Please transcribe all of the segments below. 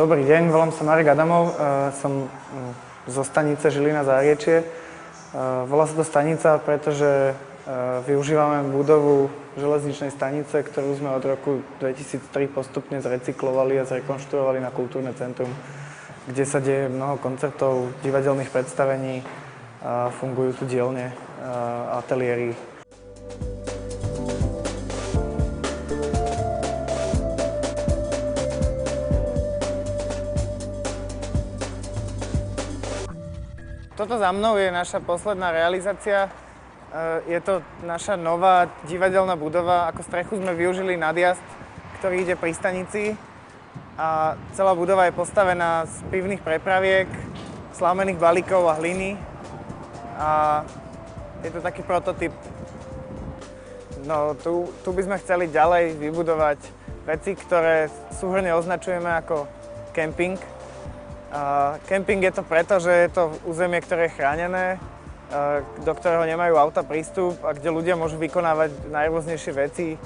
Dobrý deň, volám sa Marek Adamov, som zo stanice Žilina-Záriečie. Volá sa to stanica, pretože využívame budovu železničnej stanice, ktorú sme od roku 2003 postupne zrecyklovali a zrekonštruovali na kultúrne centrum, kde sa deje mnoho koncertov, divadelných predstavení, fungujú tu dielne, ateliéry. Toto za mnou je naša posledná realizácia. Je to naša nová divadelná budova. Ako strechu sme využili nadjazd, ktorý ide pri stanici. A celá budova je postavená z pivných prepraviek, slámených balíkov a hliny. A je to taký prototyp. No, tu by sme chceli ďalej vybudovať veci, ktoré súhrne označujeme ako camping. Kemping je to preto, že je to územie, ktoré je chránené, do ktorého nemajú auta prístup a kde ľudia môžu vykonávať najrôznejšie veci,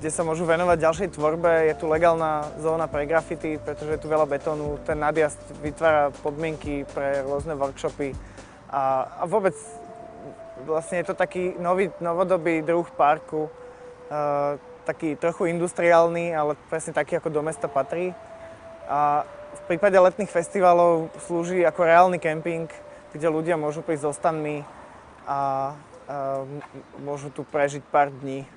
kde sa môžu venovať ďalšej tvorbe. Je tu legálna zóna pre graffiti, pretože je tu veľa betónu. Ten nadjazd vytvára podmienky pre rôzne workshopy a vôbec vlastne je to taký novodobý druh parku, taký trochu industriálny, ale presne taký, ako do mesta patrí. A v prípade letných festivalov slúži ako reálny kemping, kde ľudia môžu prísť so stanmi a môžu tu prežiť pár dní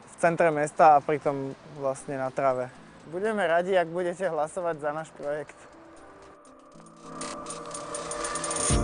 v centre mesta a pritom vlastne na tráve. Budeme radi, ak budete hlasovať za náš projekt.